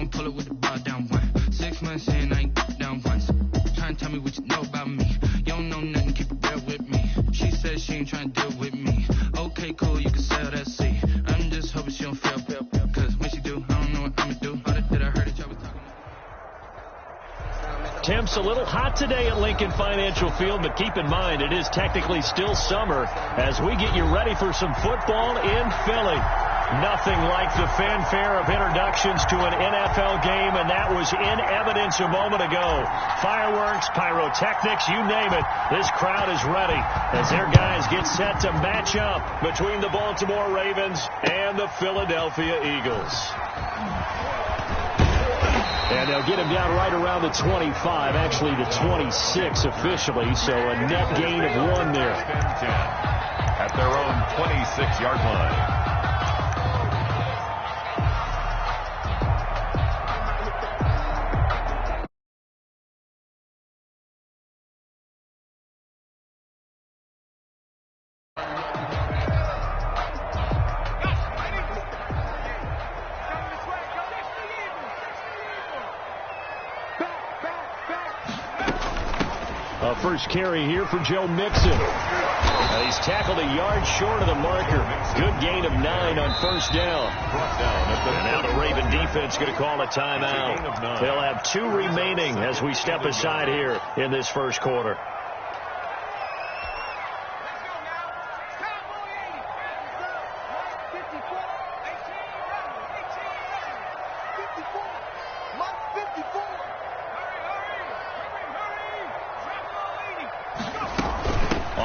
gon' pull it with the bar down one. 6 months in, I ain't down once. Trying to tell me what you know about me. You don't know nothing, keep it real with me. She said she ain't trying to deal with me. Okay, cool, you can sell that seat. I'm just hoping she don't fail. Cause when she do, I don't know what I'ma do. All that I heard that y'all was talking about. Temps a little hot today at Lincoln Financial Field, but keep in mind it is technically still summer as we get you ready for some football in Philly. Nothing like the fanfare of introductions to an NFL game, and that was in evidence a moment ago. Fireworks, pyrotechnics, you name it. This crowd is ready as their guys get set to match up between the Baltimore Ravens and the Philadelphia Eagles. And they'll get him down right around the 25, actually the 26 officially, so a net gain of 1 there. At their own 26-yard line. First carry here for Joe Mixon. He's tackled a yard short of the marker. Good gain of 9 on first down. And now the Raven defense going to call a timeout. They'll have 2 remaining as we step aside here in this first quarter.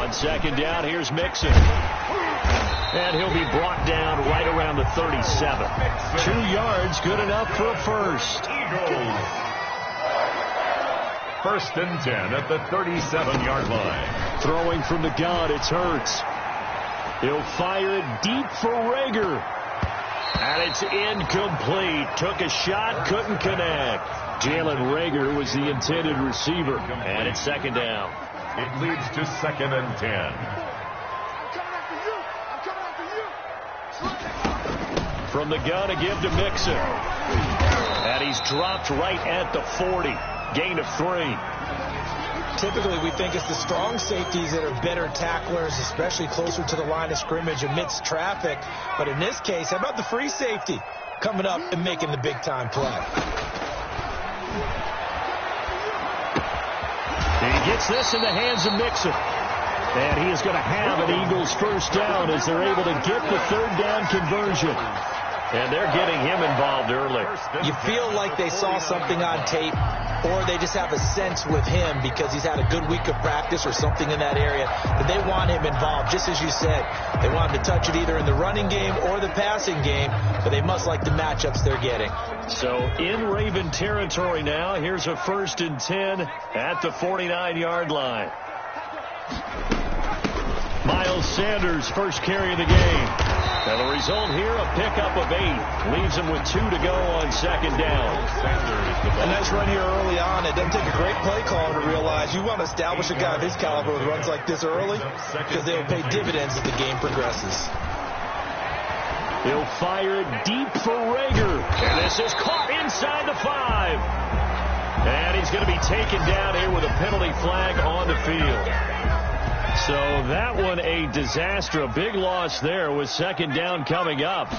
Second down, here's Mixon. And he'll be brought down right around the 37. 2 yards, good enough for a first. Eagles. 1st and 10 at the 37-yard line. Throwing from the gun, it's Hurts. He'll fire it deep for Rager. And it's incomplete. Took a shot, couldn't connect. Jalen Rager was the intended receiver. And it's 2nd down. It leads to 2nd and 10. From the gun, a give to Mixon. And he's dropped right at the 40. Gain of 3. Typically, we think it's the strong safeties that are better tacklers, especially closer to the line of scrimmage amidst traffic. But in this case, how about the free safety coming up and making the big-time play? He gets this in the hands of Mixon. And he is going to have an Eagles first down as they're able to get the 3rd down conversion. And they're getting him involved early. You feel like they saw something on tape, or they just have a sense with him because he's had a good week of practice or something in that area that they want him involved. Just as you said, they want him to touch it either in the running game or the passing game, but they must like the matchups they're getting. So in Raven territory now, here's a 1st and 10 at the 49-yard line. Miles Sanders, first carry of the game. And the result here, a pickup of 8. Leaves him with 2 to go on 2nd down. A nice run here early on. It doesn't take a great play caller to realize you want to establish a guy of his caliber with runs like this early because they will pay dividends as the game progresses. He'll fire it deep for Rager. And this is caught inside the 5. And he's going to be taken down here with a penalty flag on the field. So that one a disaster. A big loss there with 2nd down coming up.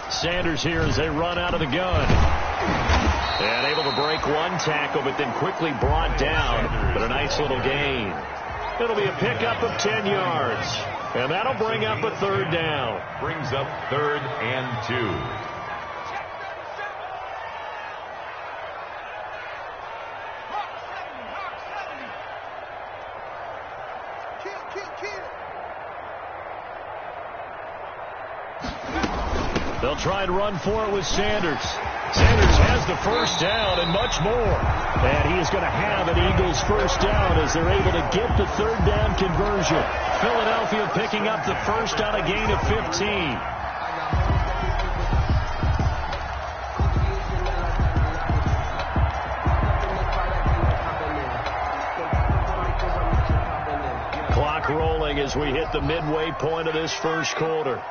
Sanders here as they run out of the gun. And able to break 1 tackle, but then quickly brought down. But a nice little gain. It'll be a pickup of 10 yards. And that'll bring up a 3rd down. Brings up 3rd and 2. They'll try and run for it with Sanders. Sanders has the first down and much more. And he is going to have an Eagles first down as they're able to get the 3rd down conversion. Philadelphia picking up the first on a gain of 15. Clock rolling as we hit the midway point of this first quarter.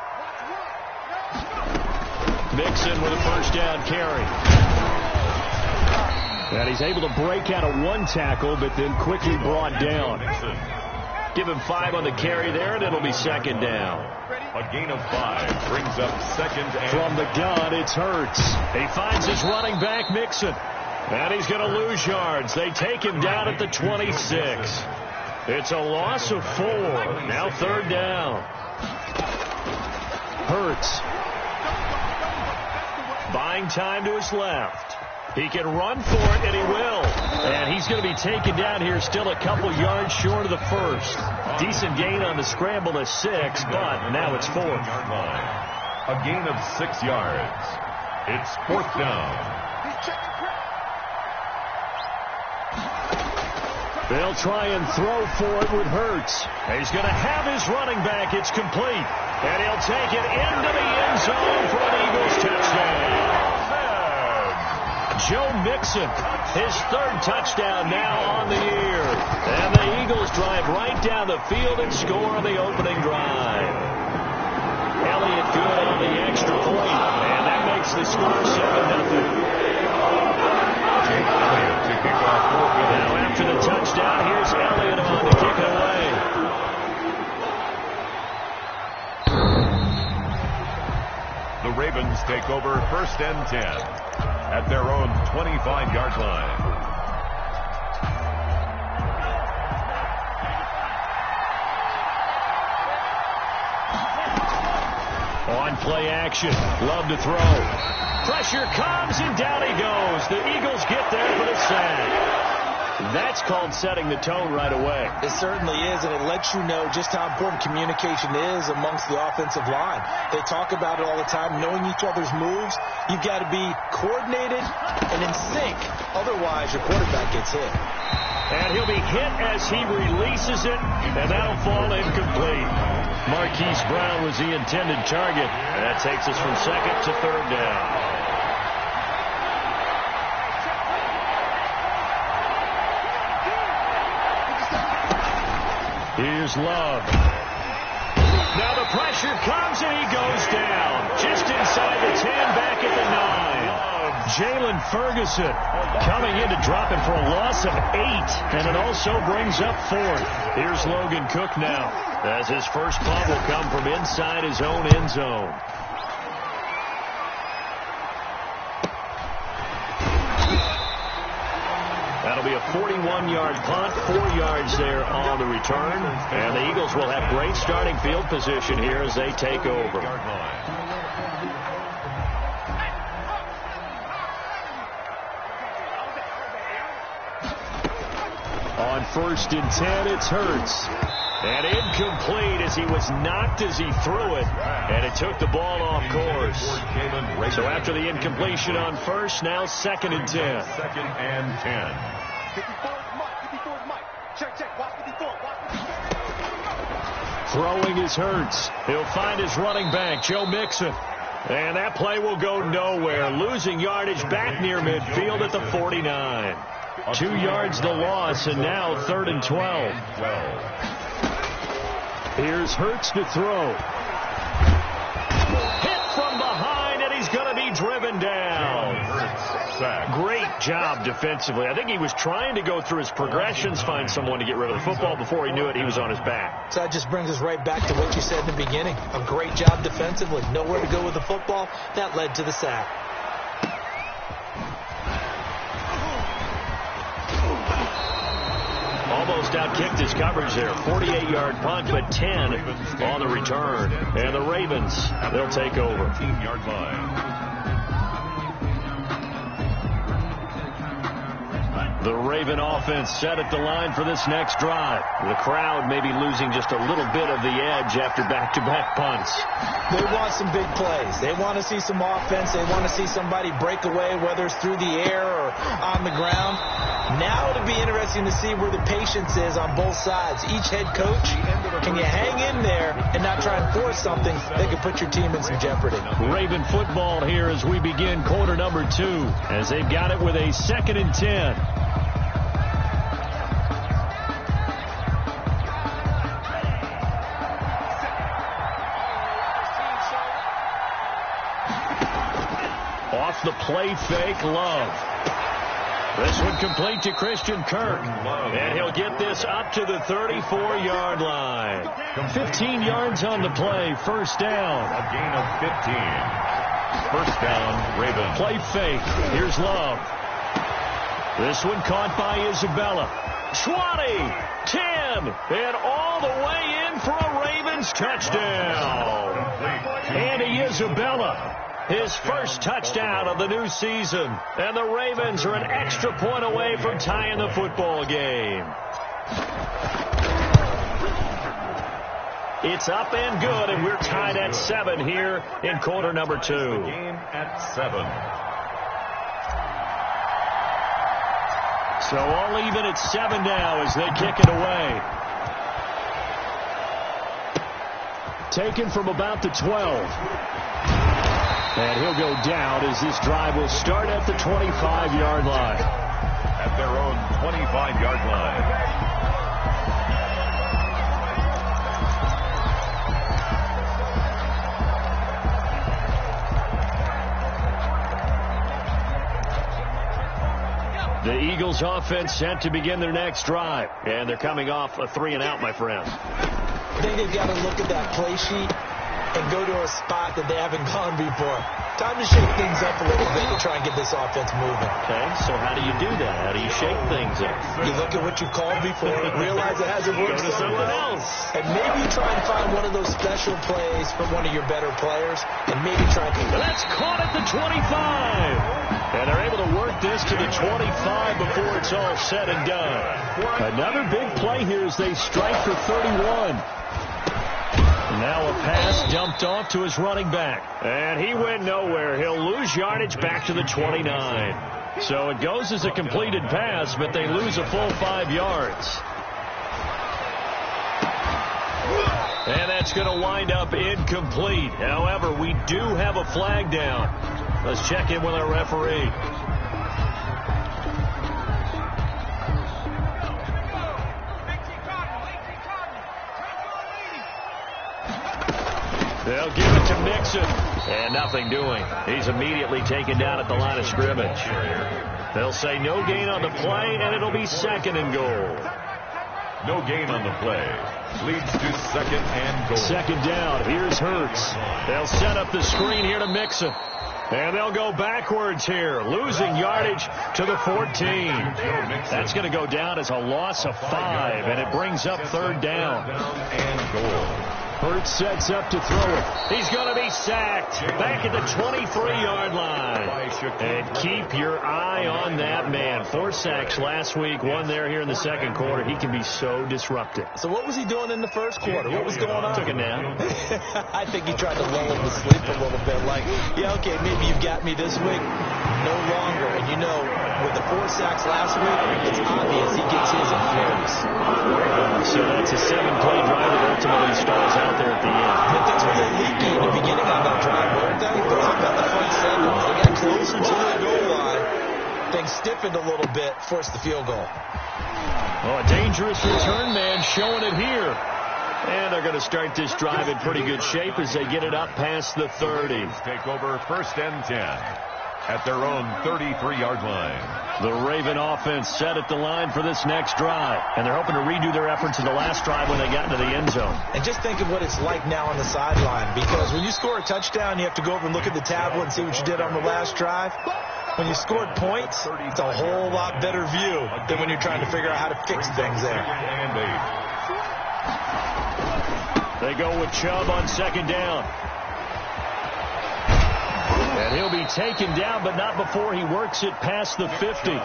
Mixon with a first down carry. And he's able to break out of one tackle, but then quickly brought down. Give him 5 on the carry there, and it'll be second down. A gain of 5 brings up second and... From the gun, it's Hurts. He finds his running back, Mixon. And he's going to lose yards. They take him down at the 26. It's a loss of 4. Now third down. Hurts. Buying time to his left. He can run for it, and he will. And he's going to be taken down here still a couple yards short of the first. Decent gain on the scramble to 6, but now it's 4. A gain of 6 yards. It's 4th down. They'll try and throw for it with Hurts. He's going to have his running back. It's complete. And he'll take it into the end zone for an Eagles touchdown. Joe Mixon, his 3rd touchdown now on the year. And the Eagles drive right down the field and score on the opening drive. Elliott good on the extra point. And that makes the score 7-0. Now after the touchdown, here's Elliott on to kick it away. The Ravens take over 1st and 10 at their own 25-yard line. On play action, Love to throw. Pressure comes, and down he goes. The Eagles get there for the sack. That's called setting the tone right away. It certainly is, and it lets you know just how important communication is amongst the offensive line. They talk about it all the time, knowing each other's moves. You've got to be coordinated and in sync. Otherwise, your quarterback gets hit. And he'll be hit as he releases it, and that'll fall incomplete. Marquise Brown was the intended target. And that takes us from 2nd to 3rd down. Here's Love. Now the pressure comes, and he goes down. Just inside the 10, back at the 9. Jalen Ferguson coming in to drop him for a loss of 8. And it also brings up 4th. Here's Logan Cook now, as his first punt will come from inside his own end zone. That'll be a 41-yard punt, 4 yards there on the return. And the Eagles will have great starting field position here as they take over. On 1st and 10, it's Hurts. And incomplete as he was knocked as he threw it. And it took the ball off course. So after the incompletion on 1st, now 2nd and 10. 2nd and 10. Throwing is Hurts. He'll find his running back, Joe Mixon. And that play will go nowhere. Losing yardage back near midfield at the 49. 2 yards the loss, and now 3rd and 12. Here's Hurts to throw. Hit from behind, and he's going to be driven down. Great job defensively. I think he was trying to go through his progressions, find someone to get rid of the football. Before he knew it, he was on his back. So that just brings us right back to what you said in the beginning. A great job defensively. Nowhere to go with the football. That led to the sack. Almost outkicked his coverage there. 48-yard punt, but 10 on the return. And the Ravens, they'll take over. 15-yard line. The Raven offense set at the line for this next drive. The crowd may be losing just a little bit of the edge after back-to-back punts. They want some big plays. They want to see some offense. They want to see somebody break away, whether it's through the air or on the ground. Now it'll be interesting to see where the patience is on both sides. Each head coach, can you hang in there and not try and force something that could put your team in some jeopardy? Raven football here as we begin quarter number 2, as they've got it with a 2nd and 10. Off the play fake, Love. This one complete to Christian Kirk. And he'll get this up to the 34-yard line. 15 yards on the play. First down. A gain of 15. First down, Ravens. Play fake. Here's Love. This one caught by Isabella. 20, 10, and all the way in for a Ravens touchdown. Andy Isabella. His first touchdown of the new season. And the Ravens are an extra point away from tying the football game. It's up and good, and we're tied at 7 here in quarter number 2. Game at 7. So all even at 7 now as they kick it away. Taken from about the 12. And he'll go down as this drive will start at the 25-yard line. At their own 25-yard line. The Eagles offense set to begin their next drive. And they're coming off a 3-and-out, my friend. I think they've got to look at that play sheet and go to a spot that they haven't gone before. Time to shake things up a little bit to try and get this offense moving. Okay, so how do you do that? How do you shake things up? You look at what you called before, realize it hasn't worked Go to something else. And maybe try and find one of those special plays from one of your better players, and maybe try and... That's caught at the 25. And they're able to work this to the 25 before it's all said and done. Another big play here as they strike for 31. Now a pass dumped off to his running back. And he went nowhere. He'll lose yardage back to the 29. So it goes as a completed pass, but they lose a full 5 yards. And that's going to wind up incomplete. However, we do have a flag down. Let's check in with our referee. They'll give it to Mixon. And nothing doing. He's immediately taken down at the line of scrimmage. They'll say no gain on the play, and it'll be 2nd and goal. No gain on the play. Leads to 2nd and goal. 2nd down. Here's Hurts. They'll set up the screen here to Mixon. And they'll go backwards here, losing yardage to the 14. That's going to go down as a loss of 5, and it brings up 3rd down. And goal. Hurts sets up to throw it. He's going to be sacked back at the 23-yard line. And keep your eye on that man. 4 sacks last week, 1 there here in the 2nd quarter. He can be so disruptive. So what was he doing in the 1st quarter? What was going on? Took a nap. I think he tried to lull him to sleep a little bit. Like, yeah, okay, maybe you've got me this week. No longer. And you know, with the 4 sacks last week, it's obvious he gets his in Floridas. So that's a 7-play drive that ultimately stalls out there at the end. But things were a little leaky in the beginning on that drive, weren't they? Those have got the front 7. They got closer to the goal line. Things stiffened a little bit, forced the field goal. Oh, a dangerous return man showing it here. And they're going to start this drive in pretty good shape as they get it up past the 30. Take over 1st and 10 at their own 33-yard line. The Raven offense set at the line for this next drive. And they're hoping to redo their efforts in the last drive when they got into the end zone. And just think of what it's like now on the sideline. Because when you score a touchdown, you have to go over and look at the tablet and see what you did on the last drive. When you scored points, it's a whole lot better view than when you're trying to figure out how to fix things there. They go with Chubb on 2nd down. And he'll be taken down, but not before he works it past the 50.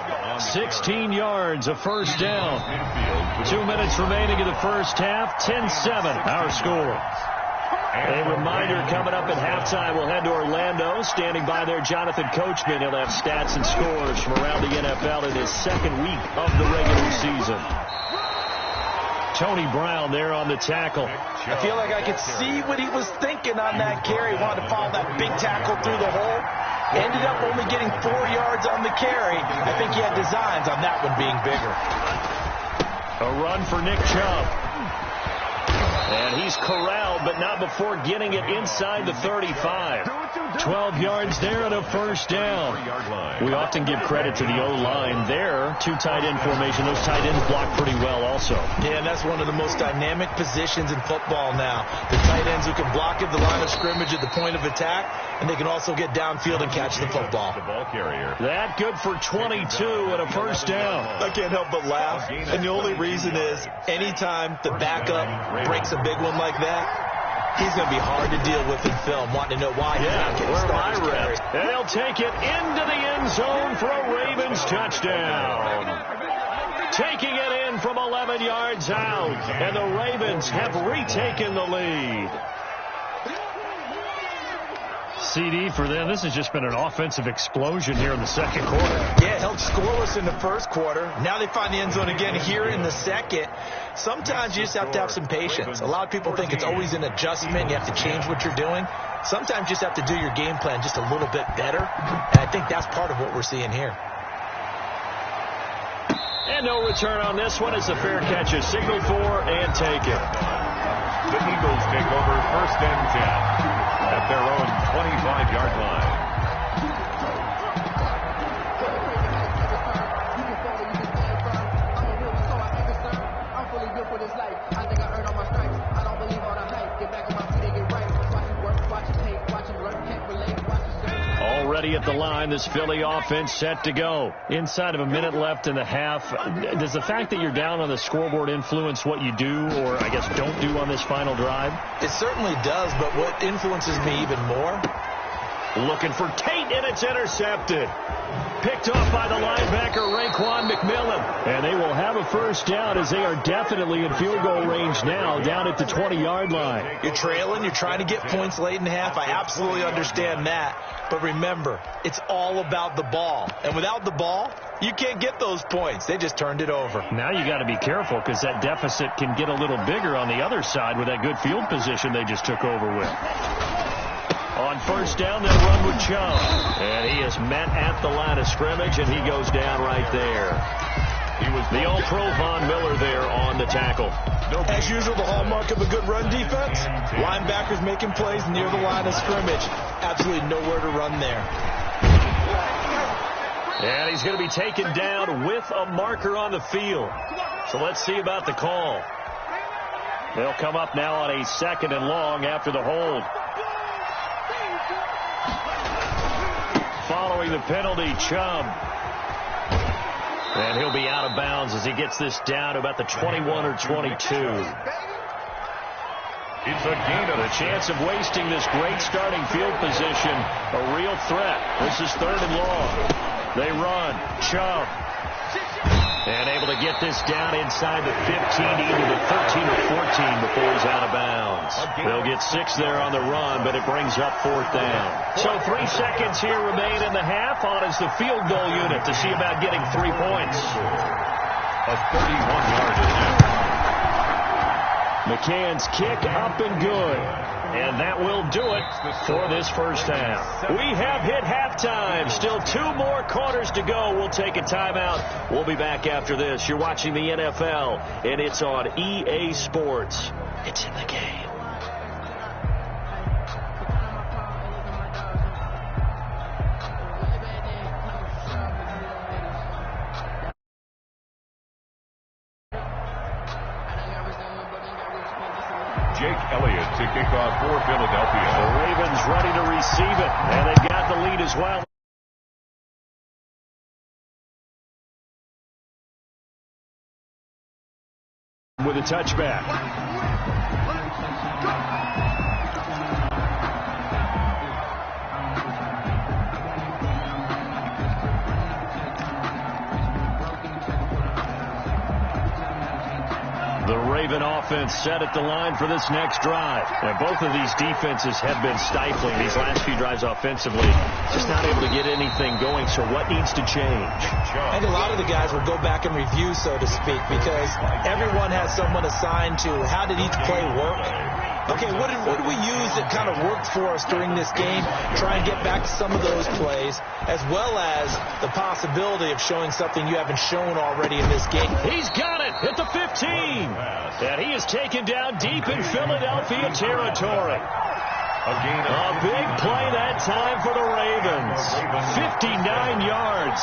16 yards, a 1st down. 2 minutes remaining in the 1st half. 10-7, our score. A reminder coming up at halftime, we'll head to Orlando. Standing by there, Jonathan Coachman. He'll have stats and scores from around the NFL in his 2nd week of the regular season. Tony Brown there on the tackle. I feel like I could see what he was thinking on that carry. Wanted to follow that big tackle through the hole. Ended up only getting 4 yards on the carry. I think he had designs on that one being bigger. A run for Nick Chubb. And he's corralled, but not before getting it inside the 35. 12 yards there and a first down. We often give credit to the O-line there. Two tight end formation. Those tight ends block pretty well also. Yeah, and that's one of the most dynamic positions in football now. The tight ends who can block at the line of scrimmage at the point of attack, and they can also get downfield and catch the football. The ball carrier. That good for 22 and a first down. I can't help but laugh, and the only reason is anytime the backup breaks a big one like that, he's going to be hard to deal with in film, wanting to know why he's not getting started carry. And they'll take it into the end zone for a Ravens touchdown. Taking it in from 11 yards out, and the Ravens have retaken the lead. CD for them. This has just been an offensive explosion here in the second quarter. Yeah, held scoreless in the first quarter. Now they find the end zone again here in the second. Sometimes you just have to have some patience. A lot of people think it's always an adjustment. You have to change what you're doing. Sometimes you just have to do your game plan just a little bit better. And I think that's part of what we're seeing here. And no return on this one as the fair catch is signaled for and taken. The Eagles take over first and 10 at their own 25-yard line. Already at the line, this Philly offense set to go. Inside of a minute left in the half. Does the fact that you're down on the scoreboard influence what you do, or I guess don't do on this final drive? It certainly does, but what influences me even more? Looking for Tate, and it's intercepted. Picked off by the linebacker, Raekwon McMillan. And they will have a first down as they are definitely in field goal range now, down at the 20-yard line. You're trailing. You're trying to get points late in the half. I absolutely understand that. But remember, it's all about the ball. And without the ball, you can't get those points. They just turned it over. Now you got to be careful because that deficit can get a little bigger on the other side with that good field position they just took over with. On first down, they'll run with Chubb. And he is met at the line of scrimmage, and he goes down right there. He was the All-Pro Von Miller there on the tackle. As usual, the hallmark of a good run defense, linebackers making plays near the line of scrimmage. Absolutely nowhere to run there. And he's going to be taken down with a marker on the field. So let's see about the call. They'll come up now on a 2nd and long after the hold. Following the penalty, Chubb. And he'll be out of bounds as he gets this down to about the 21 or 22. It's a gain of the chance of wasting this great starting field position. A real threat. This is 3rd and long. They run. Chubb. And able to get this down inside the 15, either the 13 or 14 before he's out of bounds. They'll get 6 there on the run, but it brings up 4th down. So 3 seconds here remain in the half on as the field goal unit to see about getting 3 points. A 31-yard attempt. McCann's kick up and good. And that will do it for this first half. We have hit halftime. Still 2 more quarters to go. We'll take a timeout. We'll be back after this. You're watching the NFL, and it's on EA Sports. It's in the game. Jake Elliott to kick off for Philadelphia. The Ravens ready to receive it, and they've got the lead as well. With a touchback. The Raven offense set at the line for this next drive. And both of these defenses have been stifling these last few drives offensively. Just not able to get anything going, so what needs to change? I think a lot of the guys will go back and review, so to speak, because everyone has someone assigned to how did each play work. Okay, what did we use that kind of worked for us during this game? Try and get back to some of those plays, as well as the possibility of showing something you haven't shown already in this game. He's got it at the 15. And he is taken down deep in Philadelphia territory. A big play that time for the Ravens. 59 yards.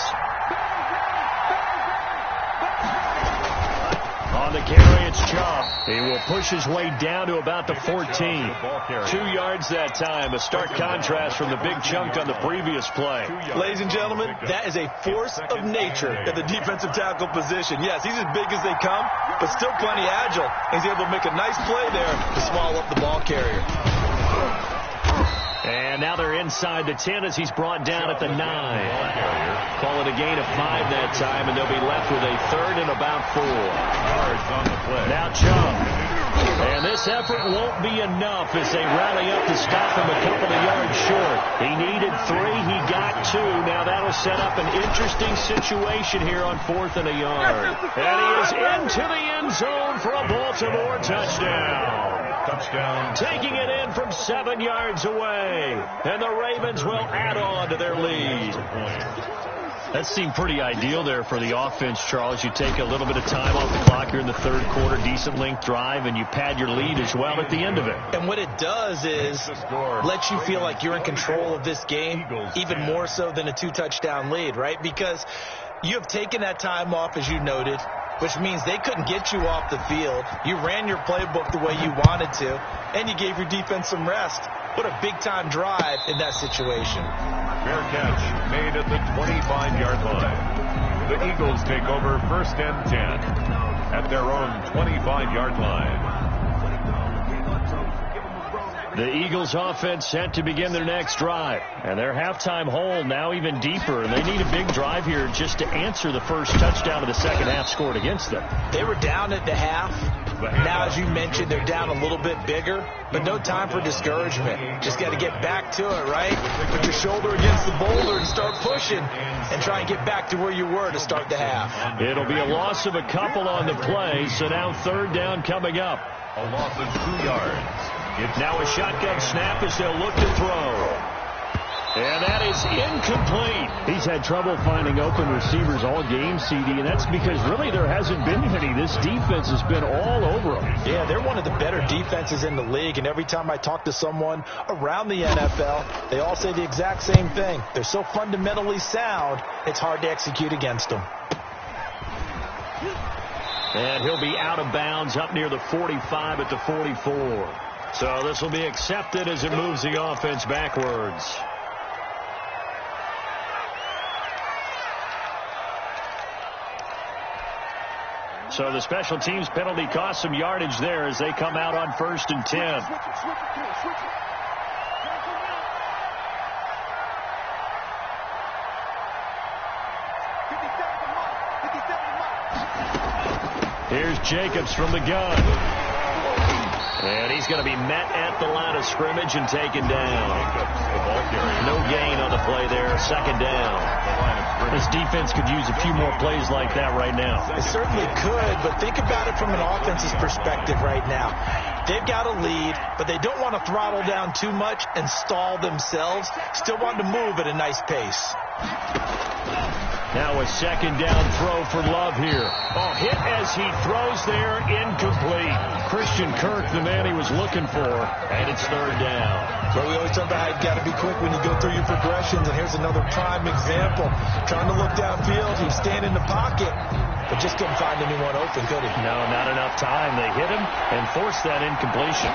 On the carry, it's Chubb. He will push his way down to about the 14. 2 yards that time. A stark contrast from the big chunk on the previous play. Ladies and gentlemen, that is a force of nature at the defensive tackle position. Yes, he's as big as they come, but still plenty agile. He's able to make a nice play there to swallow up the ball carrier. And now they're inside the 10 as he's brought down at the 9. Call it a gain of 5 that time, and they'll be left with a 3rd and about 4. Now Chubb. And this effort won't be enough as they rally up to stop him a couple of yards short. He needed 3. He got 2. Now that'll set up an interesting situation here on 4th and a yard. And he is into the end zone for a Baltimore touchdown. Taking it in from 7 yards away. And the Ravens will add on to their lead. That seemed pretty ideal there for the offense, Charles. You take a little bit of time off the clock here in the 3rd quarter, decent length drive, and you pad your lead as well at the end of it. And what it does is let you feel like you're in control of this game, even more so than a 2-touchdown lead, right? Because you have taken that time off, as you noted, which means they couldn't get you off the field. You ran your playbook the way you wanted to, and you gave your defense some rest. What a big-time drive in that situation. Fair catch made at the 25-yard line. The Eagles take over 1st and 10 at their own 25-yard line. The Eagles offense set to begin their next drive. And their halftime hole now even deeper. And they need a big drive here just to answer the first touchdown of the second half scored against them. They were down at the half. Now, as you mentioned, they're down a little bit bigger. But no time for discouragement. Just got to get back to it, right? Put your shoulder against the boulder and start pushing. And try and get back to where you were to start the half. It'll be a loss of a couple on the play. So now 3rd down coming up. A loss of 2 yards. It's now a shotgun snap as they'll look to throw. And that is incomplete. He's had trouble finding open receivers all game, CD, and that's because really there hasn't been any. This defense has been all over them. Yeah, they're one of the better defenses in the league, and every time I talk to someone around the NFL, they all say the exact same thing. They're so fundamentally sound, it's hard to execute against them. And he'll be out of bounds up near the 45 at the 44. So this will be accepted as it moves the offense backwards. So the special teams penalty cost some yardage there as they come out on 1st and 10. Here's Jacobs from the gun. And he's going to be met at the line of scrimmage and taken down. No gain on the play there. 2nd down. This defense could use a few more plays like that right now. It certainly could, but think about it from an offense's perspective right now. They've got a lead, but they don't want to throttle down too much and stall themselves. Still want to move at a nice pace. Now a 2nd down throw for Love here. Oh, hit as he throws there, incomplete. Christian Kirk, the man he was looking for, and it's 3rd down. But we always talk about how you've got to be quick when you go through your progressions, and here's another prime example. Trying to look downfield, he was standing in the pocket, but just couldn't find anyone open, could he? No, not enough time. They hit him and forced that incompletion.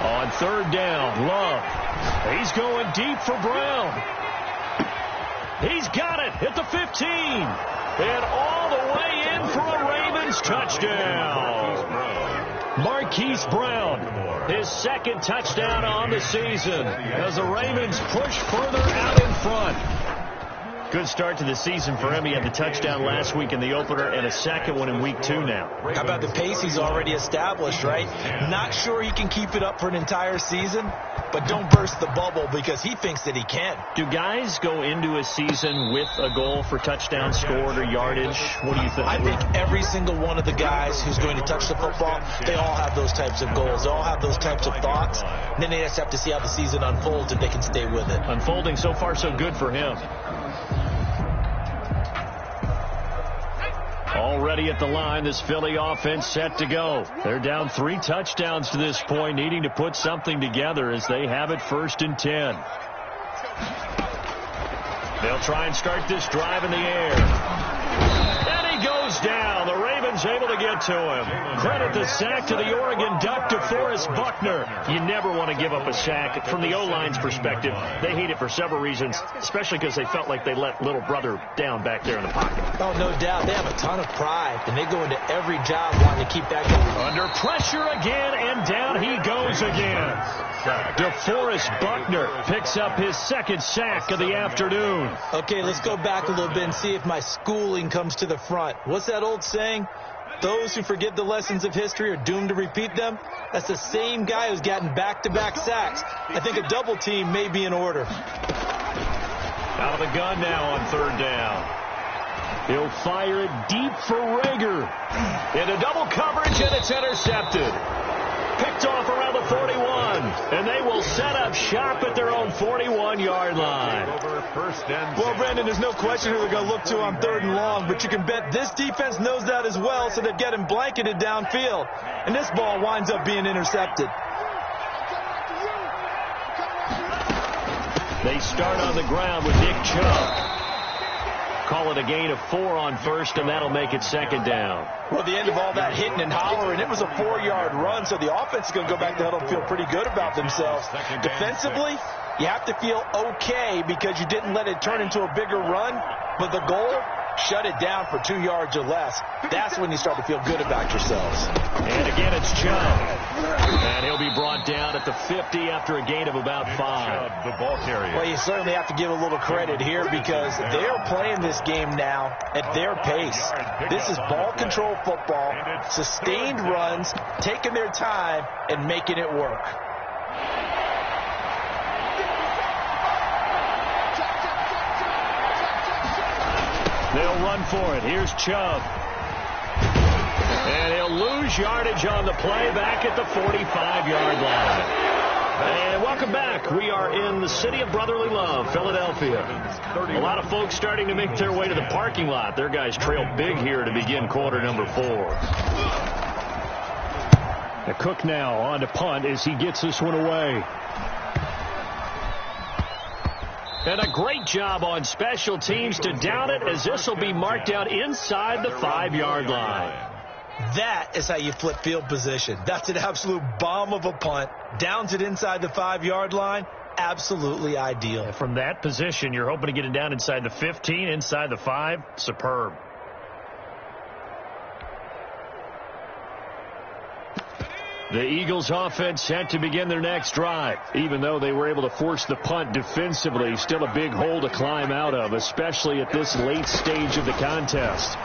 On 3rd down, Love. He's going deep for Brown. He's got it at the 15. And all the way in for a Ravens touchdown. Marquise Brown, his 2nd touchdown on the season as the Ravens push further out in front. Good start to the season for him. He had the touchdown last week in the opener and a 2nd one in week 2 now. How about the pace he's already established, right? Not sure he can keep it up for an entire season, but don't burst the bubble because he thinks that he can. Do guys go into a season with a goal for touchdown scored or yardage? What do you think? I think every single one of the guys who's going to touch the football, they all have those types of goals. They all have those types of thoughts. And then they just have to see how the season unfolds if they can stay with it. Unfolding so far so good for him. Already Already at the line, this Philly offense set to go. They're down 3 touchdowns to this point, needing to put something together as they have it 1st and 10. They'll try and start this drive in the air. And he goes down. The Ravens able to get to him. Credit the sack to the Oregon Duck, DeForest Buckner. You never want to give up a sack. From the O-line's perspective, they hate it for several reasons, especially because they felt like they let little brother down back there in the pocket. Oh, no doubt. They have a ton of pride, and they go into every job wanting to keep that going. Under pressure again, and down he goes again. DeForest Buckner picks up his 2nd sack of the afternoon. Okay, let's go back a little bit and see if my schooling comes to the front. What's that old saying? Those who forget the lessons of history are doomed to repeat them. That's the same guy who's gotten back-to-back sacks. I think a double team may be in order. Out of the gun now on 3rd down. He'll fire it deep for Rager. Into double coverage, and it's intercepted. Picked off around the 41, and they will set up shop at their own 41-yard line. Well, Brandon, there's no question who they're going to look to on 3rd and long, but you can bet this defense knows that as well, so they've got him blanketed downfield, and this ball winds up being intercepted. They start on the ground with Nick Chubb. Call it a gain of 4 on 1st, and that'll make it 2nd down. Well, the end of all that hitting and hollering, it was a 4-yard run, so the offense is going to go back to huddle and feel pretty good about themselves. Defensively, you have to feel okay because you didn't let it turn into a bigger run, but the goal, shut it down for 2 yards or less. That's when you start to feel good about yourselves. And again, it's Chubb. And he'll be brought down at the 50 after a gain of about 5. The ball carrier. Well, you certainly have to give a little credit here because they're playing this game now at their pace. This is ball control football, sustained runs, taking their time, and making it work. They'll run for it. Here's Chubb. And he'll lose yardage on the play back at the 45-yard line. And welcome back. We are in the city of brotherly love, Philadelphia. A lot of folks starting to make their way to the parking lot. Their guys trail big here to begin quarter number 4. The Cook now on to punt as he gets this one away. And a great job on special teams to down it as this will be marked out inside the 5-yard line. That is how you flip field position. That's an absolute bomb of a punt. Downs it inside the 5-yard line. Absolutely ideal. From that position, you're hoping to get it down inside the 15, inside the 5. Superb. The Eagles offense set to begin their next drive. Even though they were able to force the punt defensively, still a big hole to climb out of, especially at this late stage of the contest.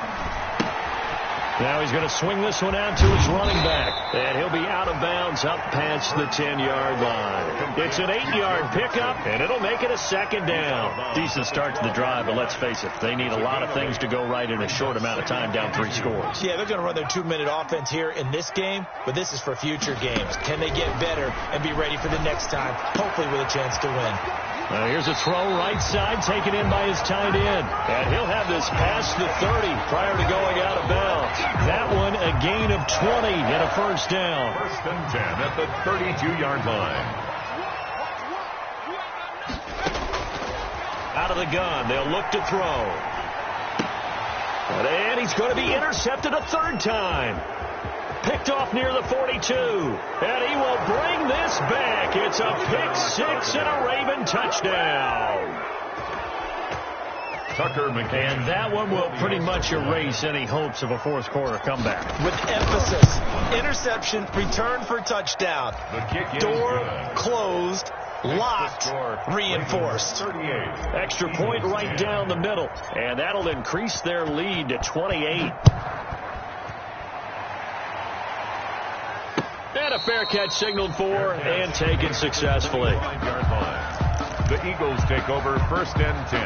Now he's going to swing this one out to his running back. And he'll be out of bounds up past the 10-yard line. It's an 8-yard pickup, and it'll make it a 2nd down. Decent start to the drive, but let's face it, they need a lot of things to go right in a short amount of time, down 3 scores. Yeah, they're going to run their 2-minute offense here in this game, but this is for future games. Can they get better and be ready for the next time, hopefully with a chance to win? Here's a throw right side taken in by his tight end. And he'll have this past the 30 prior to going out of bounds. That one a gain of 20 and a 1st down. 1st and 10 at the 32-yard line. Out of the gun. They'll look to throw. And he's going to be intercepted a 3rd time. Picked off near the 42. And he will bring this back. It's a pick 6 and a Raven touchdown. Tucker McCann. And that one will pretty much erase any hopes of a 4th quarter comeback. With emphasis. Interception, return for touchdown. Door closed, locked, reinforced. Extra point right down the middle. And that'll increase their lead to 28. And a fair catch signaled for and taken successfully. The Eagles take over 1st and 10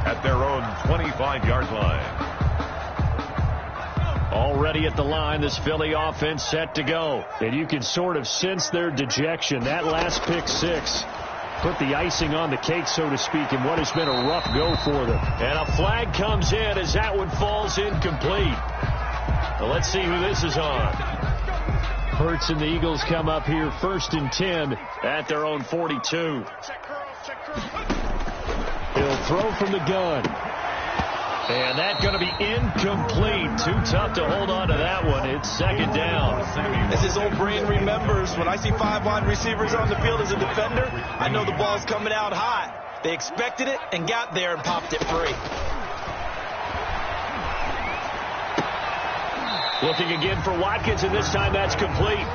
at their own 25-yard line. Already at the line, this Philly offense set to go. And you can sort of sense their dejection. That last pick 6 put the icing on the cake, so to speak, in what has been a rough go for them. And a flag comes in as that one falls incomplete. Well, let's see who this is on. Hurts and the Eagles come up here 1st and 10 at their own 42. He'll throw from the gun. And that's going to be incomplete. Too tough to hold on to that one. It's 2nd down. As his old brain remembers, when I see 5 wide receivers on the field as a defender, I know the ball's coming out hot. They expected it and got there and popped it free. Looking again for Watkins, and this time that's complete.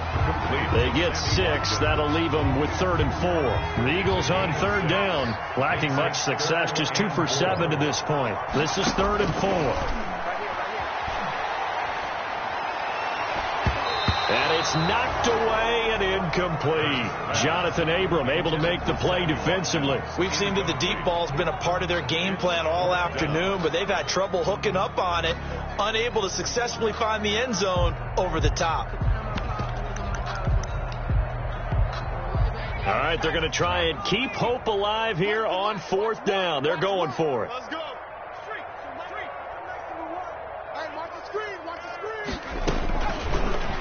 They get 6. That'll leave them with 3rd and 4. The Eagles on 3rd down, lacking much success, just 2 for 7 to this point. This is 3rd and 4. And it's knocked away and incomplete. Jonathan Abram able to make the play defensively. We've seen that the deep ball's been a part of their game plan all afternoon, but they've had trouble hooking up on it, unable to successfully find the end zone over the top. All right, they're going to try and keep hope alive here on 4th down. They're going for it. Let's go.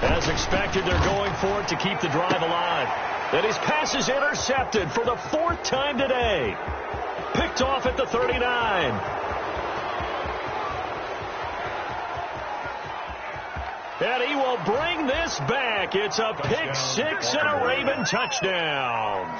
As expected, they're going for it to keep the drive alive. And his pass is intercepted for the 4th time today. Picked off at the 39. And he will bring this back. It's a pick 6 and a Raven touchdown.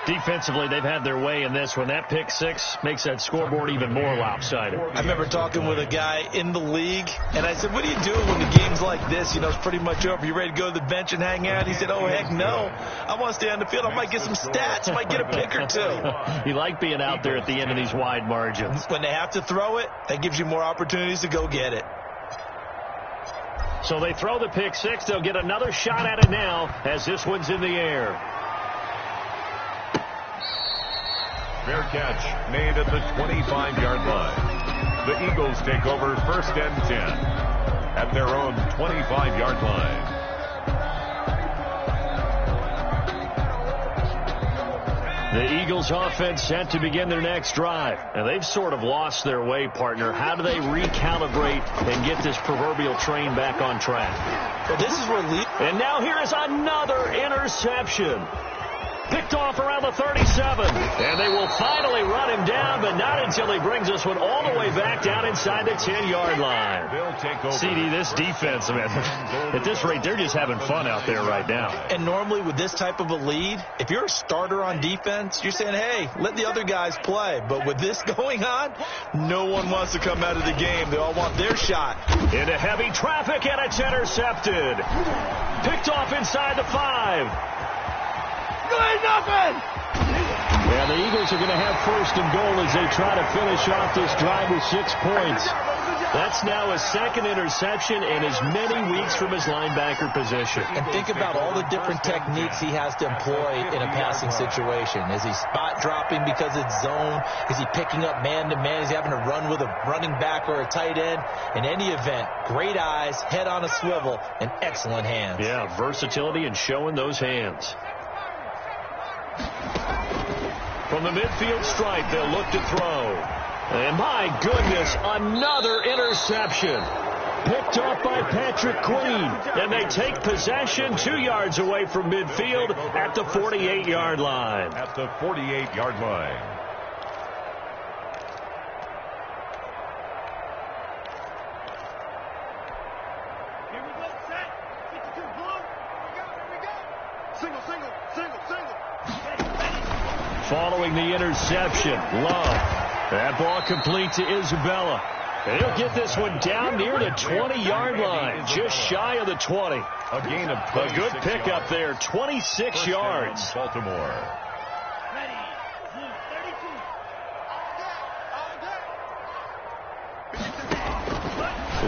Defensively, they've had their way in this one. That pick 6 makes that scoreboard even more lopsided. I remember talking with a guy in the league, and I said, what do you do when the game's like this? You know, it's pretty much over. You ready to go to the bench and hang out? He said, oh, heck no. I want to stay on the field. I might get some stats. I might get a pick or 2. You like being out there at the end of these wide margins. When they have to throw it, that gives you more opportunities to go get it. So they throw the pick 6. They'll get another shot at it now as this one's in the air. Fair catch made at the 25-yard line. The Eagles take over 1st and 10 at their own 25-yard line. The Eagles offense set to begin their next drive. And they've sort of lost their way, partner. How do they recalibrate and get this proverbial train back on track? Well, this is where and now here is another interception. Picked off around the 37. And they will finally run him down, but not until he brings this one all the way back down inside the 10-yard line. CD, this defense, man, at this rate, they're just having fun out there right now. And normally with this type of a lead, if you're a starter on defense, you're saying, hey, let the other guys play. But with this going on, no one wants to come out of the game. They all want their shot. Into heavy traffic, and it's intercepted. Picked off inside the 5. Good nothing. Yeah, the Eagles are going to have 1st and goal as they try to finish off this drive with 6 points. That's now his 2nd interception and as many weeks from his linebacker position. And think about all the different techniques he has to employ in a passing situation. Is he spot dropping because it's zone? Is he picking up man-to-man? Is he having to run with a running back or a tight end? In any event, great eyes, head on a swivel, and excellent hands. Yeah, versatility and showing those hands. From the midfield stripe, they'll look to throw. And my goodness, another interception. Picked off by Patrick Queen. And they take possession 2 yards away from midfield at the 48-yard line. At the 48-yard line. Here we go, set. 52, blue. Here we go. Single. Following the interception, Love. That ball complete to Isabella. And he'll get this one down near the 20-yard line, just shy of the 20. A gain of a good pickup there, 26 yards. Baltimore.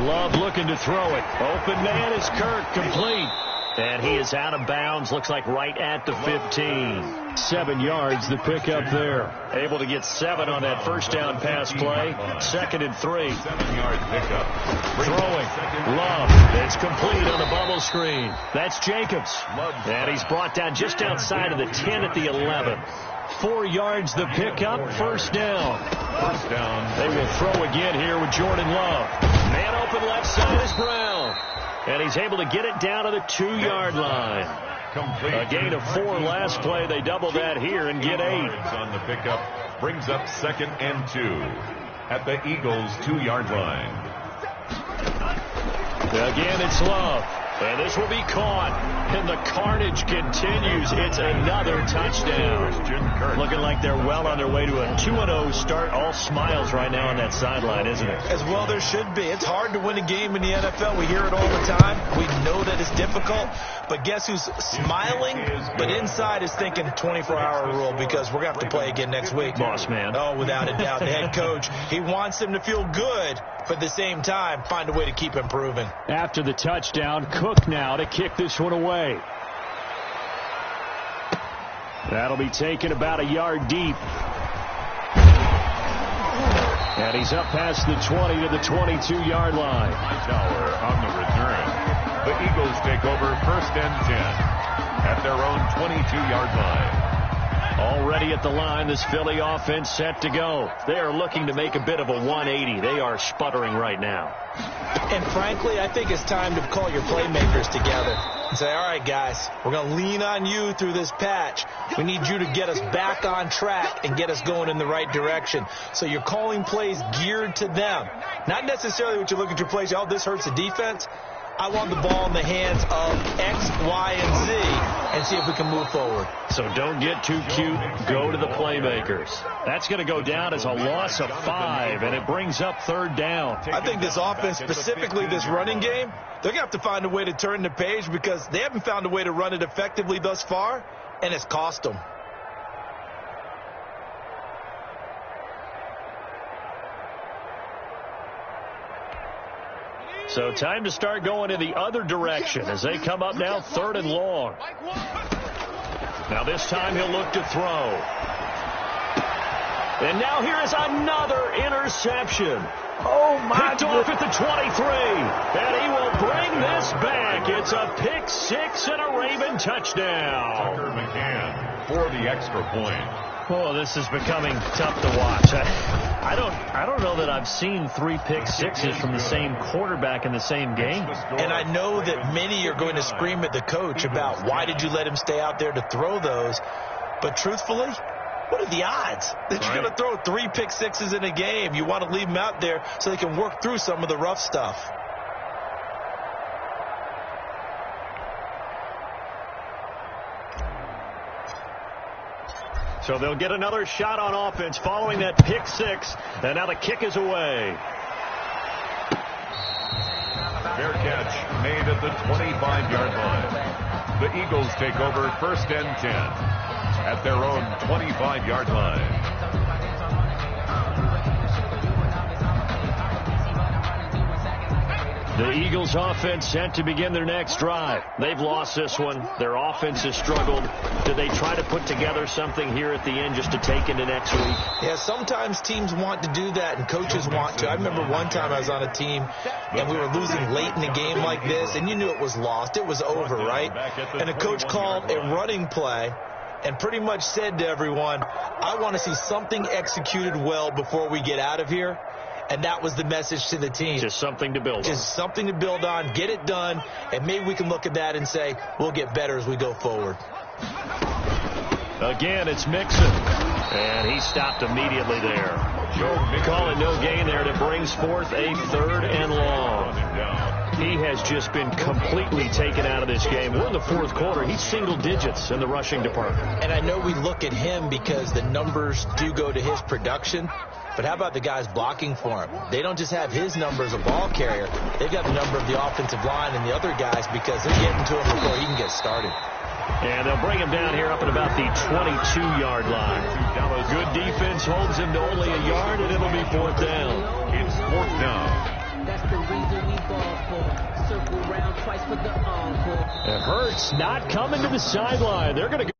Love looking to throw it. Open man is Kirk, complete. And he is out of bounds, looks like right at the 15. 7 yards, the pickup there. Able to get 7 on that 1st down pass play. 2nd and 3. 7-yard pickup. Throwing. Love. It's complete on the bubble screen. That's Jacobs. And he's brought down just outside of the 10 at the 11. 4 yards, the pickup. 1st down. First down. They will throw again here with Jordan Love. Man open left side is Brown. And he's able to get it down to the 2-yard line. Complete. A gain of 4 last play. They double that here and get 8. On the pickup. Brings up 2nd and 2 at the Eagles' 2-yard line. Again, it's Love. And this will be caught. And the carnage continues. It's another touchdown. Looking like they're well on their way to a 2-0 start. All smiles right now on that sideline, isn't it? As well there should be. It's hard to win a game in the NFL. We hear it all the time. We know that it's difficult. But guess who's smiling? But inside is thinking 24-hour rule because we're going to have to play again next week. Boss man. Oh, without a doubt. The head coach, he wants him to feel good, but at the same time, find a way to keep improving. After the touchdown, Cook now to kick this one away. That'll be taken about a yard deep. And he's up past the 20 to the 22-yard line. Hightower on the return. The Eagles take over 1st and 10 at their own 22-yard line. Already at the line, this Philly offense set to go. They are looking to make a bit of a 180. They are sputtering right now. And frankly, I think it's time to call your playmakers together and say, all right, guys, we're going to lean on you through this patch. We need you to get us back on track and get us going in the right direction. So you're calling plays geared to them. Not necessarily what you look at your plays, oh, this hurts the defense. I want the ball in the hands of X, Y, and Z and see if we can move forward. So don't get too cute. Go to the playmakers. That's going to go down as a loss of 5, and it brings up 3rd down. I think this offense, specifically this running game, they're going to have to find a way to turn the page because they haven't found a way to run it effectively thus far, and it's cost them. So time to start going in the other direction as they come up now 3rd and long. Now this time he'll look to throw. And now here is another interception. Oh, my Picked off at the 23. And he will bring this back. It's a pick 6 and a Raven touchdown. Tucker McCann for the extra point. Oh, this is becoming tough to watch. I don't know that I've seen 3 pick 6s from the same quarterback in the same game. And I know that many are going to scream at the coach about why did you let him stay out there to throw those. But truthfully, what are the odds that you're going to throw 3 pick 6s in a game? You want to leave them out there so they can work through some of the rough stuff. So they'll get another shot on offense following that pick 6. And now the kick is away. Fair catch made at the 25-yard line. The Eagles take over 1st and 10 at their own 25-yard line. The Eagles offense set to begin their next drive. They've lost this one. Their offense has struggled. Do they try to put together something here at the end just to take into next week? Yeah, sometimes teams want to do that and coaches want to. I remember one time I was on a team and we were losing late in a game like this and you knew it was lost. It was over, right? And a coach called a running play and pretty much said to everyone, I want to see something executed well before we get out of here. And that was the message to the team. Just something to build on. Just something to build on, get it done, and maybe we can look at that and say, we'll get better as we go forward. Again, it's Mixon. And he stopped immediately there. Call it no gain there. That brings forth a 3rd and long. He has just been completely taken out of this game. We're in the 4th quarter. He's single digits in the rushing department. And I know we look at him because the numbers do go to his production. But how about the guys blocking for him? They don't just have his number as a ball carrier. They've got the number of the offensive line and the other guys because they're getting to him before he can get started. And they'll bring him down here up at about the 22-yard line. Good defense holds him to only a yard, and it'll be 4th down. It's 4th down. That's the reason we ball for. Circle round twice for the encore. And Hurts not coming to the sideline. They're going to go.